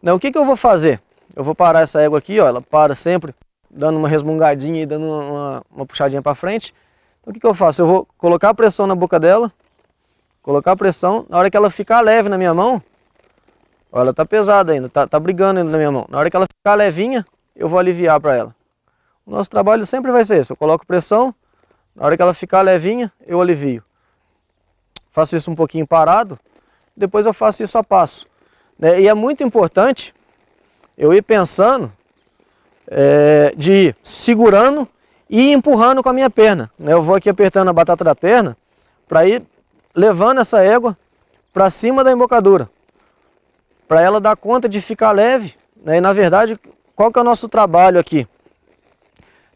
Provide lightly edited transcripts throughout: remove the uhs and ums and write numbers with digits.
Né, o que eu vou fazer? Eu vou parar essa égua aqui, ó, ela para sempre dando uma resmungadinha e dando uma puxadinha para frente. Então o que eu faço? Eu vou colocar a pressão na boca dela, colocar a pressão, na hora que ela ficar leve na minha mão, ó, ela tá pesada ainda, tá brigando ainda na minha mão. Na hora que ela ficar levinha, eu vou aliviar para ela. O nosso trabalho sempre vai ser esse, eu coloco pressão, na hora que ela ficar levinha, eu alivio. Faço isso um pouquinho parado, depois eu faço isso a passo. Né? E é muito importante eu ir pensando de ir segurando e empurrando com a minha perna. Né? Eu vou aqui apertando a batata da perna para ir levando essa égua para cima da embocadura, para ela dar conta de ficar leve. Né? E na verdade, qual que é o nosso trabalho aqui?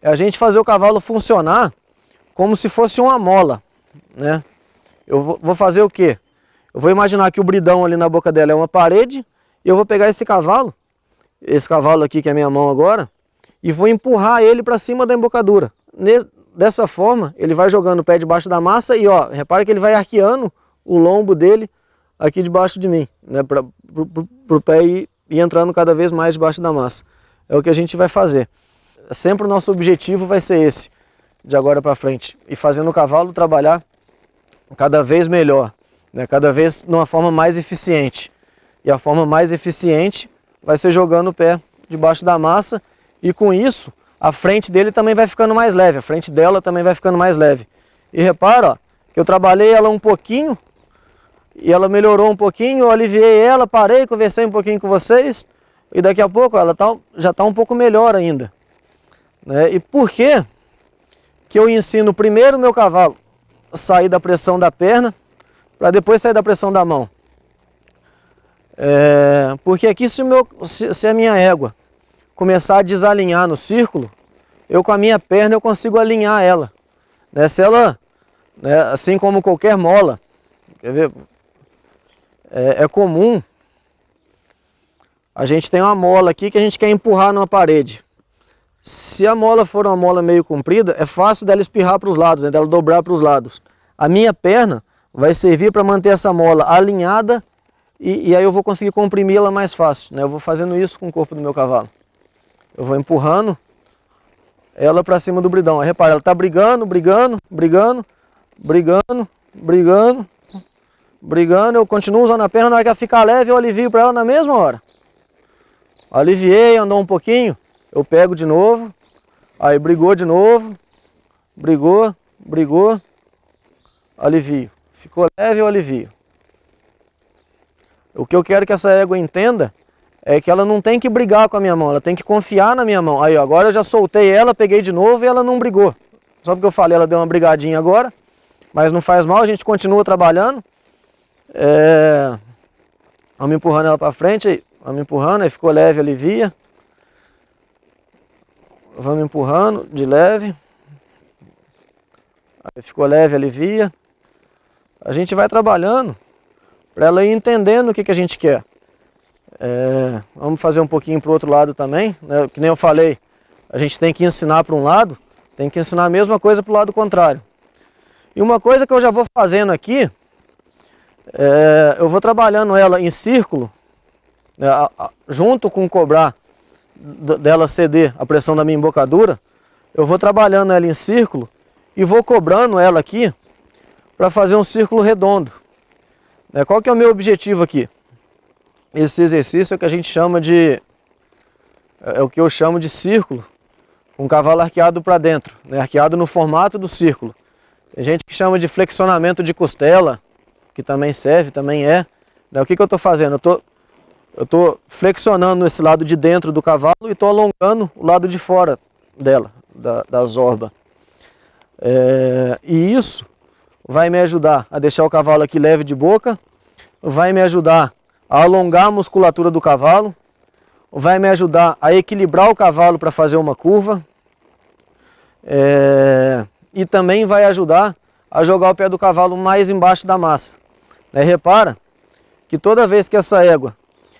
É a gente fazer o cavalo funcionar como se fosse uma mola. Né? Eu vou fazer o quê? Eu vou imaginar que o bridão ali na boca dela é uma parede, e eu vou pegar esse cavalo aqui que é a minha mão agora, e vou empurrar ele para cima da embocadura. Dessa forma, ele vai jogando o pé debaixo da massa e, ó, repara que ele vai arqueando o lombo dele aqui debaixo de mim, né, para o pé ir entrando cada vez mais debaixo da massa. É o que a gente vai fazer. Sempre o nosso objetivo vai ser esse, de agora para frente, e fazendo o cavalo trabalhar cada vez melhor, né, cada vez de uma forma mais eficiente. E a forma mais eficiente vai ser jogando o pé debaixo da massa, e com isso a frente dele também vai ficando mais leve, a frente dela também vai ficando mais leve. E repara, ó, que eu trabalhei ela um pouquinho, e ela melhorou um pouquinho, eu aliviei ela, parei, conversei um pouquinho com vocês, e daqui a pouco ela já está um pouco melhor ainda. Né? E por que eu ensino primeiro o meu cavalo a sair da pressão da perna, para depois sair da pressão da mão? Porque aqui se a minha égua começar a desalinhar no círculo, eu com a minha perna eu consigo alinhar ela. Né? Se ela, né, assim como qualquer mola, quer ver? É comum, a gente tem uma mola aqui que a gente quer empurrar numa parede. Se a mola for uma mola meio comprida, é fácil dela espirrar para os lados, né, dela dobrar para os lados. A minha perna vai servir para manter essa mola alinhada e aí eu vou conseguir comprimi-la mais fácil. Né? Eu vou fazendo isso com o corpo do meu cavalo. Eu vou empurrando ela para cima do bridão. Aí, repara, ela está brigando, eu continuo usando a perna, na hora que ela ficar leve eu alivio para ela na mesma hora. Aliviei, andou um pouquinho, eu pego de novo, aí brigou de novo, brigou, alivio. Ficou leve, eu alivio. O que eu quero que essa égua entenda é que ela não tem que brigar com a minha mão, ela tem que confiar na minha mão. Aí, ó, agora eu já soltei ela, peguei de novo e ela não brigou. Só porque eu falei, ela deu uma brigadinha agora, mas não faz mal, a gente continua trabalhando. Vamos empurrando ela para frente, aí, vamos empurrando, aí ficou leve, alivia. Vamos empurrando de leve. Aí ficou leve, alivia. A gente vai trabalhando para ela ir entendendo o que a gente quer. Vamos fazer um pouquinho para o outro lado também, né? Que nem eu falei, a gente tem que ensinar para um lado, tem que ensinar a mesma coisa para o lado contrário. E uma coisa que eu já vou fazendo aqui, eu vou trabalhando ela em círculo, né, junto com o cobrar dela ceder a pressão da minha embocadura, eu vou trabalhando ela em círculo e vou cobrando ela aqui para fazer um círculo redondo. Qual que é o meu objetivo aqui? Esse exercício é o que a gente chama de, o que eu chamo de círculo, com o cavalo arqueado para dentro, né, arqueado no formato do círculo. Tem gente que chama de flexionamento de costela, que também serve, também é. O que eu estou fazendo? Eu estou flexionando esse lado de dentro do cavalo e estou alongando o lado de fora dela, da zorba. E isso vai me ajudar a deixar o cavalo aqui leve de boca, vai me ajudar a alongar a musculatura do cavalo, vai me ajudar a equilibrar o cavalo para fazer uma curva, e também vai ajudar a jogar o pé do cavalo mais embaixo da massa. Repara que toda vez que essa égua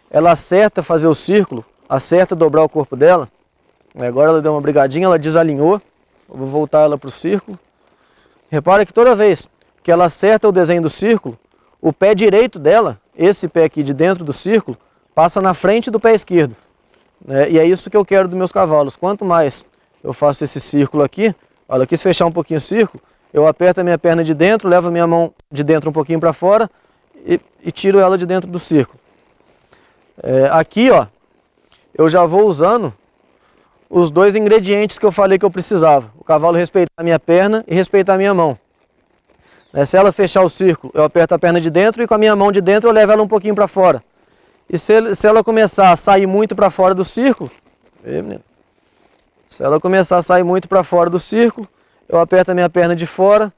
ela acerta fazer o círculo, acerta dobrar o corpo dela, agora ela deu uma brigadinha, ela desalinhou, eu vou voltar ela para o círculo. Repara que toda vez que ela acerta o desenho do círculo, o pé direito dela, esse pé aqui de dentro do círculo, passa na frente do pé esquerdo, né? E é isso que eu quero dos meus cavalos. Quanto mais eu faço esse círculo aqui, olha, eu quis fechar um pouquinho o círculo, eu aperto a minha perna de dentro, levo a minha mão de dentro um pouquinho para fora e tiro ela de dentro do círculo. Aqui, ó, eu já vou usando os dois ingredientes que eu falei que eu precisava. O cavalo respeitar a minha perna e respeitar a minha mão. Se ela fechar o círculo, eu aperto a perna de dentro e com a minha mão de dentro eu levo ela um pouquinho para fora. E se ela começar a sair muito para fora do círculo, se ela começar a sair muito para fora do círculo, eu aperto a minha perna de fora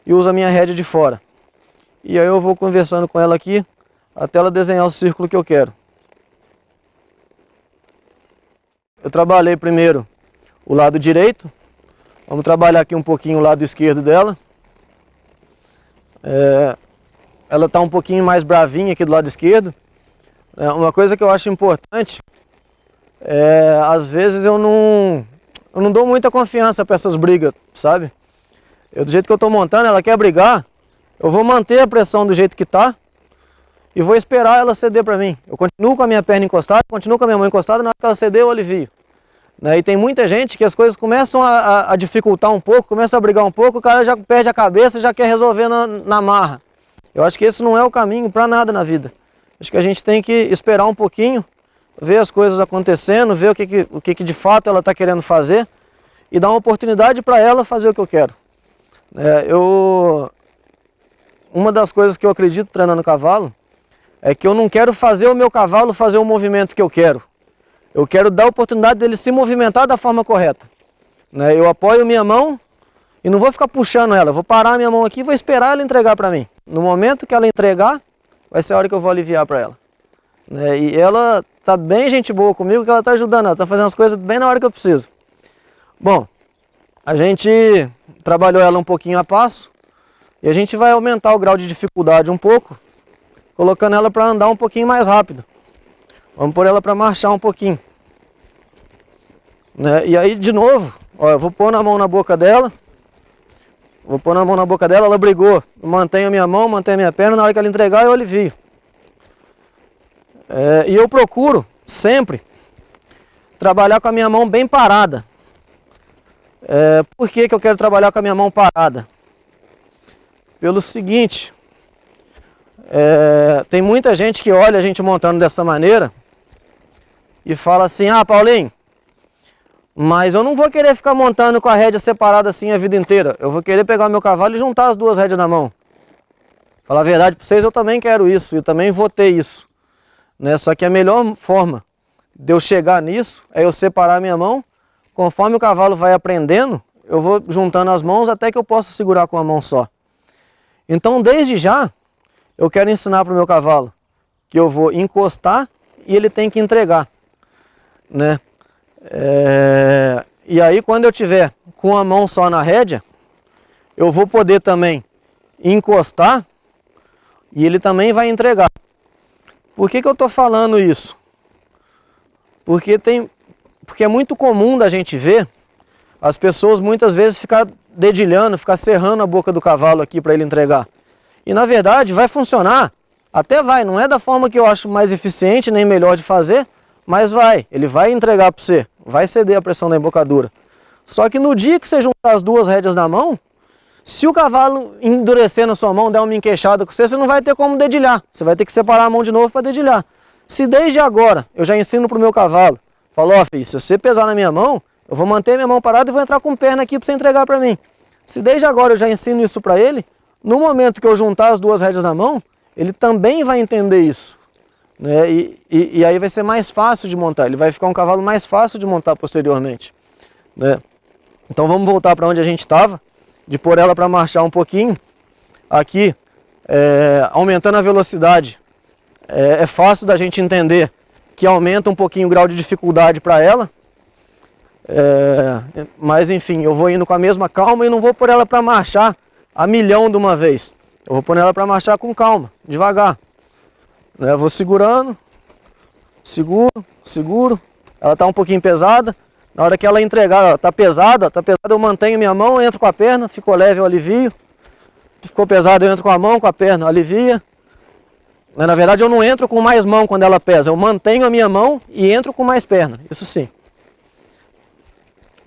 e uso a minha rédea de fora. E aí eu vou conversando com ela aqui até ela desenhar o círculo que eu quero. Eu trabalhei primeiro o lado direito. Vamos trabalhar aqui um pouquinho o lado esquerdo dela. Ela está um pouquinho mais bravinha aqui do lado esquerdo. Uma coisa que eu acho importante às vezes eu não dou muita confiança para essas brigas, sabe? Do jeito que eu estou montando, ela quer brigar, eu vou manter a pressão do jeito que está e vou esperar ela ceder para mim. Eu continuo com a minha perna encostada, continuo com a minha mão encostada, na hora que ela ceder eu alivio. E tem muita gente que as coisas começam a dificultar um pouco, começa a brigar um pouco, o cara já perde a cabeça e já quer resolver na marra. Eu acho que esse não é o caminho para nada na vida. Acho que a gente tem que esperar um pouquinho, ver as coisas acontecendo, ver o que de fato ela está querendo fazer e dar uma oportunidade para ela fazer o que eu quero. Uma das coisas que eu acredito treinando cavalo é que eu não quero fazer o meu cavalo fazer o movimento que eu quero. Eu quero dar a oportunidade dele se movimentar da forma correta. Eu apoio minha mão e não vou ficar puxando ela. Vou parar a minha mão aqui e vou esperar ela entregar para mim. No momento que ela entregar, vai ser a hora que eu vou aliviar para ela. E ela tá bem gente boa comigo, que ela tá ajudando, ela tá fazendo as coisas bem na hora que eu preciso. Bom, a gente trabalhou ela um pouquinho a passo e a gente vai aumentar o grau de dificuldade um pouco, colocando ela para andar um pouquinho mais rápido. Vamos pôr ela para marchar um pouquinho. E aí, de novo, ó, eu vou pôr na mão na boca dela. Vou pôr na mão na boca dela, ela brigou. Eu mantenho a minha mão, mantenho a minha perna, na hora que ela entregar eu alivio. E eu procuro sempre trabalhar com a minha mão bem parada. Por que eu quero trabalhar com a minha mão parada? Pelo seguinte, tem muita gente que olha a gente montando dessa maneira e fala assim: ah, Paulinho, mas eu não vou querer ficar montando com a rédea separada assim a vida inteira. Eu vou querer pegar o meu cavalo e juntar as duas rédeas na mão. Falar a verdade para vocês, eu também quero isso, eu também vou ter isso. Só que a melhor forma de eu chegar nisso é eu separar a minha mão. Conforme o cavalo vai aprendendo, eu vou juntando as mãos até que eu possa segurar com uma mão só. Então, desde já, eu quero ensinar para o meu cavalo que eu vou encostar e ele tem que entregar. E aí, quando eu tiver com a mão só na rédea, eu vou poder também encostar e ele também vai entregar. Por que eu estou falando isso? Porque é muito comum da gente ver as pessoas muitas vezes ficar dedilhando, ficar serrando a boca do cavalo aqui para ele entregar. E na verdade vai funcionar, até vai, não é da forma que eu acho mais eficiente nem melhor de fazer, mas ele vai entregar para você, vai ceder a pressão da embocadura. Só que no dia que você juntar as duas rédeas na mão, se o cavalo endurecer na sua mão, der uma enqueixada com você, você não vai ter como dedilhar. Você vai ter que separar a mão de novo para dedilhar. Se desde agora eu já ensino para o meu cavalo, falo, ó filho, se você pesar na minha mão, eu vou manter minha mão parada e vou entrar com perna aqui para você entregar para mim. Se desde agora eu já ensino isso para ele, no momento que eu juntar as duas rédeas na mão, ele também vai entender isso. E aí vai ser mais fácil de montar, ele vai ficar um cavalo mais fácil de montar posteriormente. Então vamos voltar para onde a gente estava, de pôr ela para marchar um pouquinho. Aqui, aumentando a velocidade, é fácil da gente entender que aumenta um pouquinho o grau de dificuldade para ela. Mas enfim, eu vou indo com a mesma calma e não vou pôr ela para marchar a milhão de uma vez. Eu vou pôr ela para marchar com calma, devagar. Eu vou segurando, seguro. Ela está um pouquinho pesada. Na hora que ela entregar, ela está pesada, eu mantenho minha mão, entro com a perna, ficou leve, eu alivio. Ficou pesado, eu entro com a mão, com a perna, alivia. Na verdade, eu não entro com mais mão quando ela pesa. Eu mantenho a minha mão e entro com mais perna. Isso sim.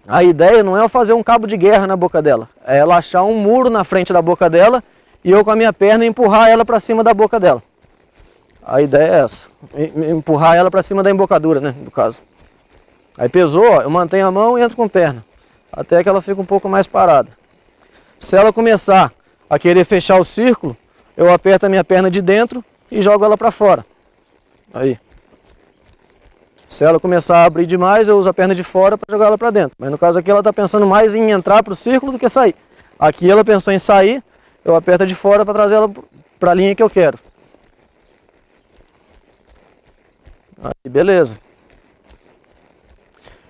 A ideia não é eu fazer um cabo de guerra na boca dela. É ela achar um muro na frente da boca dela e eu com a minha perna empurrar ela para cima da boca dela. A ideia é essa. Empurrar ela para cima da embocadura, né? No caso. Aí pesou, ó, eu mantenho a mão e entro com a perna. Até que ela fique um pouco mais parada. Se ela começar a querer fechar o círculo, eu aperto a minha perna de dentro e jogo ela para fora. Aí. Se ela começar a abrir demais, eu uso a perna de fora para jogar ela para dentro. Mas no caso aqui ela está pensando mais em entrar para o círculo do que sair. Aqui ela pensou em sair, eu aperto de fora para trazer ela para a linha que eu quero. Aí, beleza.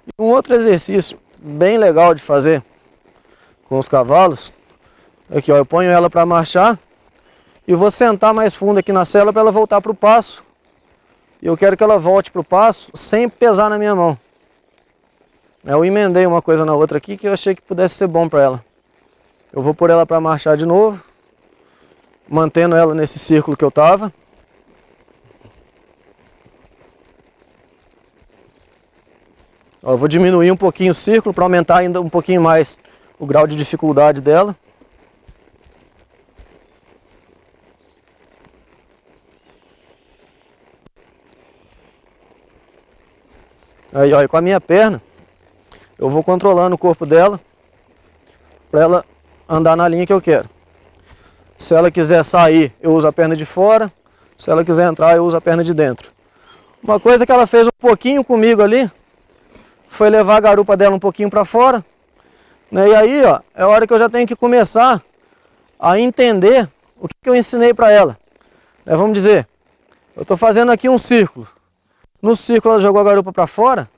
E um outro exercício bem legal de fazer com os cavalos, aqui ó, eu ponho ela para marchar e vou sentar mais fundo aqui na sela para ela voltar para o passo. E eu quero que ela volte para o passo sem pesar na minha mão. Eu emendei uma coisa na outra aqui que eu achei que pudesse ser bom para ela. Eu vou pôr ela para marchar de novo, mantendo ela nesse círculo que eu estava. Eu vou diminuir um pouquinho o círculo para aumentar ainda um pouquinho mais o grau de dificuldade dela. Aí, ó, e com a minha perna, eu vou controlando o corpo dela para ela andar na linha que eu quero. Se ela quiser sair, eu uso a perna de fora. Se ela quiser entrar, eu uso a perna de dentro. Uma coisa que ela fez um pouquinho comigo ali foi levar a garupa dela um pouquinho para fora, né? E aí, ó, é a hora que eu já tenho que começar a entender o que eu ensinei para ela. Vamos dizer, eu estou fazendo aqui um círculo. No círculo ela jogou a garupa para fora.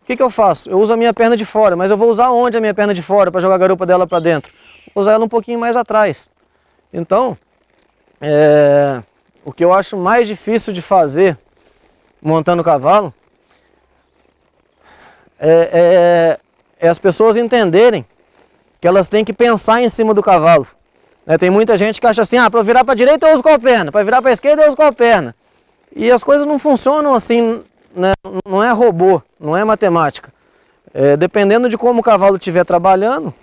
O que eu faço? Eu uso a minha perna de fora, mas eu vou usar onde a minha perna de fora para jogar a garupa dela para dentro? Vou usar ela um pouquinho mais atrás. Então, o que eu acho mais difícil de fazer montando o cavalo é as pessoas entenderem que elas têm que pensar em cima do cavalo. Tem muita gente que acha assim, para eu virar para a direita eu uso qual perna, para virar para a esquerda eu uso qual perna. E as coisas não funcionam assim, né? Não é robô, não é matemática. Dependendo de como o cavalo estiver trabalhando,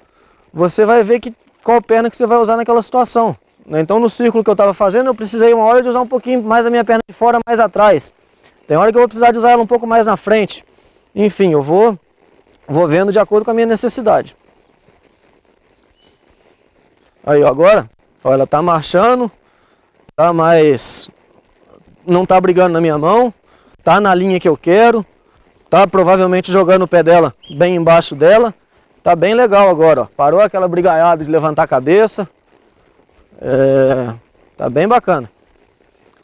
você vai ver qual perna que você vai usar naquela situação. Então no círculo que eu estava fazendo, eu precisei uma hora de usar um pouquinho mais a minha perna de fora, mais atrás. Tem hora que eu vou precisar de usar ela um pouco mais na frente. Enfim, eu vou vendo de acordo com a minha necessidade. Aí, ó, agora, ó, ela está marchando, tá mais... não está brigando na minha mão, tá na linha que eu quero, tá provavelmente jogando o pé dela bem embaixo dela. Tá bem legal agora, ó. Parou aquela brigaiada de levantar a cabeça. Tá bem bacana.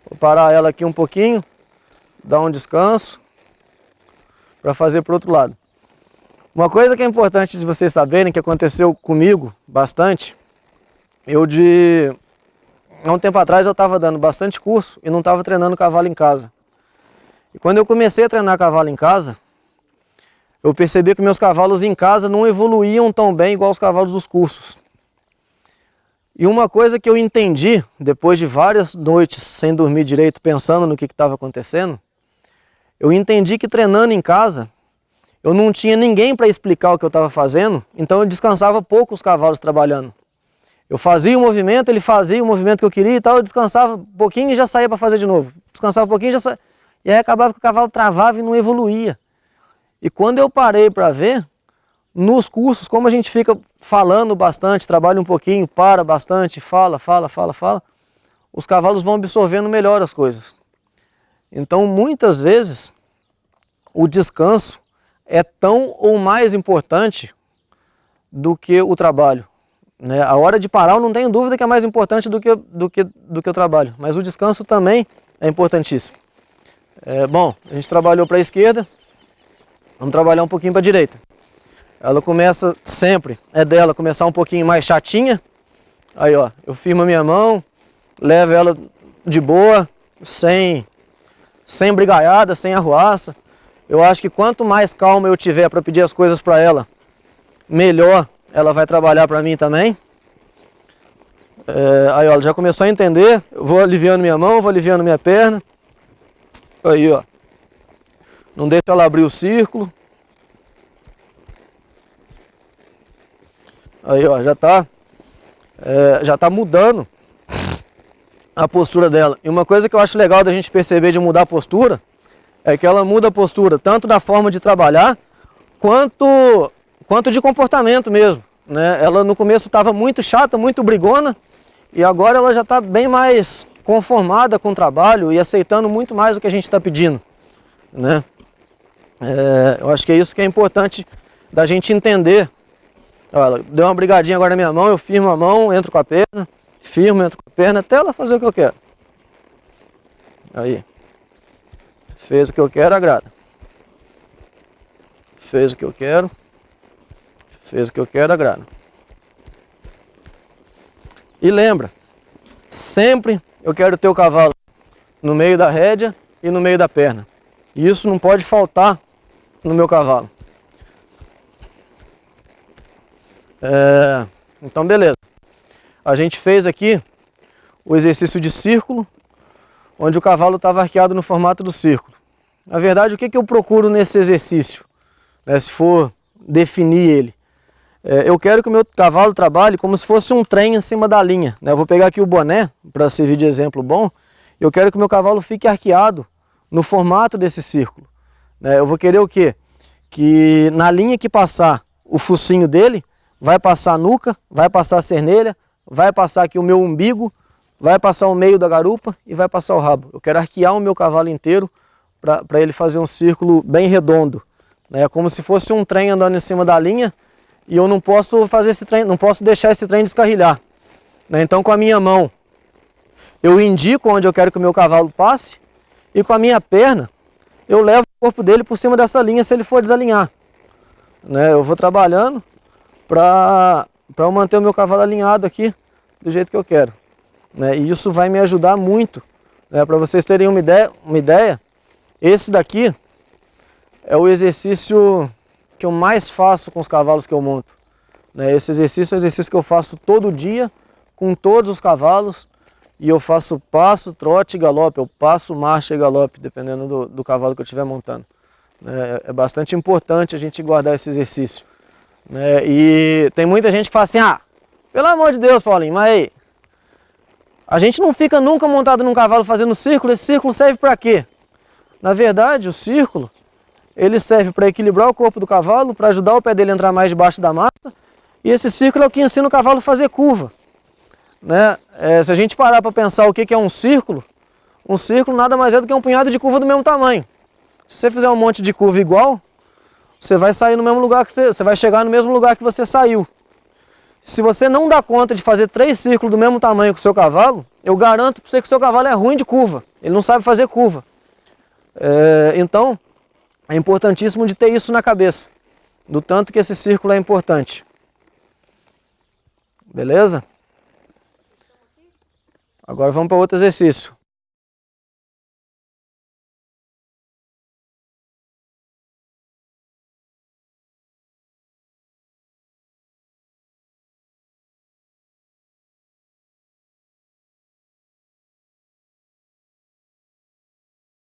Vou parar ela aqui um pouquinho, dar um descanso para fazer para o outro lado. Uma coisa que é importante de vocês saberem, que aconteceu comigo bastante, há um tempo atrás eu estava dando bastante curso e não estava treinando cavalo em casa. E quando eu comecei a treinar cavalo em casa, eu percebi que meus cavalos em casa não evoluíam tão bem igual os cavalos dos cursos. E uma coisa que eu entendi, depois de várias noites sem dormir direito, pensando no que estava acontecendo, eu entendi que treinando em casa, eu não tinha ninguém para explicar o que eu estava fazendo, então eu descansava pouco os cavalos trabalhando. Eu fazia o movimento, ele fazia o movimento que eu queria e tal, eu descansava um pouquinho e já saía para fazer de novo. Descansava um pouquinho e já saía. E aí acabava que o cavalo travava e não evoluía. E quando eu parei para ver, nos cursos, como a gente fica falando bastante, trabalha um pouquinho, para bastante, fala, os cavalos vão absorvendo melhor as coisas. Então, muitas vezes, o descanso é tão ou mais importante do que o trabalho. A hora de parar, eu não tenho dúvida que é mais importante do que o trabalho, mas o descanso também é importantíssimo. Bom, a gente trabalhou para a esquerda, vamos trabalhar um pouquinho para a direita. Ela começa sempre, dela começar um pouquinho mais chatinha. Aí, ó, eu firmo a minha mão, levo ela de boa, sem brigaiada, sem arruaça. Eu acho que quanto mais calma eu tiver para pedir as coisas para ela, melhor ela vai trabalhar para mim também. Aí, ó, ela já começou a entender. Eu vou aliviando minha mão, vou aliviando minha perna. Aí, ó. Não deixa ela abrir o círculo. Aí, ó, já tá mudando a postura dela. E uma coisa que eu acho legal da gente perceber de mudar a postura é que ela muda a postura tanto da forma de trabalhar quanto de comportamento mesmo, né? Ela no começo estava muito chata, muito brigona, e agora ela já está bem mais conformada com o trabalho e aceitando muito mais o que a gente está pedindo, né? Eu acho que é isso que é importante da gente entender. Ela deu uma brigadinha agora na minha mão, eu firmo a mão, entro com a perna, firmo, entro com a perna, até ela fazer o que eu quero. Aí. Fez o que eu quero, agrada. Fez o que eu quero. Fez o que eu quero, agrada. E lembra, sempre eu quero ter o cavalo no meio da rédea e no meio da perna. E isso não pode faltar no meu cavalo. Então beleza. A gente fez aqui o exercício de círculo, onde o cavalo estava arqueado no formato do círculo. Na verdade, o que eu procuro nesse exercício, né, se for definir ele? Eu quero que o meu cavalo trabalhe como se fosse um trem em cima da linha, né? Eu vou pegar aqui o boné para servir de exemplo bom. Eu quero que o meu cavalo fique arqueado no formato desse círculo, né? Eu vou querer o quê? Que na linha que passar o focinho dele, vai passar a nuca, vai passar a cernelha, vai passar aqui o meu umbigo, vai passar o meio da garupa e vai passar o rabo. Eu quero arquear o meu cavalo inteiro para ele fazer um círculo bem redondo, né? Como se fosse um trem andando em cima da linha, e eu não posso fazer esse trem, não posso deixar esse trem descarrilhar, né? Então com a minha mão eu indico onde eu quero que o meu cavalo passe, e com a minha perna eu levo o corpo dele por cima dessa linha se ele for desalinhar, né? Eu vou trabalhando para eu manter o meu cavalo alinhado aqui do jeito que eu quero, né? E isso vai me ajudar muito, né? Para vocês terem uma ideia, esse daqui é o exercício que eu mais faço com os cavalos que eu monto, né? Esse exercício é o exercício que eu faço todo dia com todos os cavalos, e eu faço passo, trote e galope, eu passo, marcha e galope, dependendo do cavalo que eu estiver montando. É bastante importante a gente guardar esse exercício, né? E tem muita gente que fala assim, pelo amor de Deus, Paulinho, mas aí, a gente não fica nunca montado num cavalo fazendo círculo, esse círculo serve para quê? Na verdade, o círculo, ele serve para equilibrar o corpo do cavalo, para ajudar o pé dele a entrar mais debaixo da massa, e esse círculo é o que ensina o cavalo a fazer curva, né? Se a gente parar para pensar o que é um círculo nada mais é do que um punhado de curva do mesmo tamanho. Se você fizer um monte de curva igual, você vai sair no mesmo lugar que você vai chegar no mesmo lugar que você saiu. Se você não dá conta de fazer 3 círculos do mesmo tamanho que o seu cavalo, eu garanto para você que o seu cavalo é ruim de curva. Ele não sabe fazer curva. Então, é importantíssimo de ter isso na cabeça, do tanto que esse círculo é importante. Beleza? Agora vamos para outro exercício.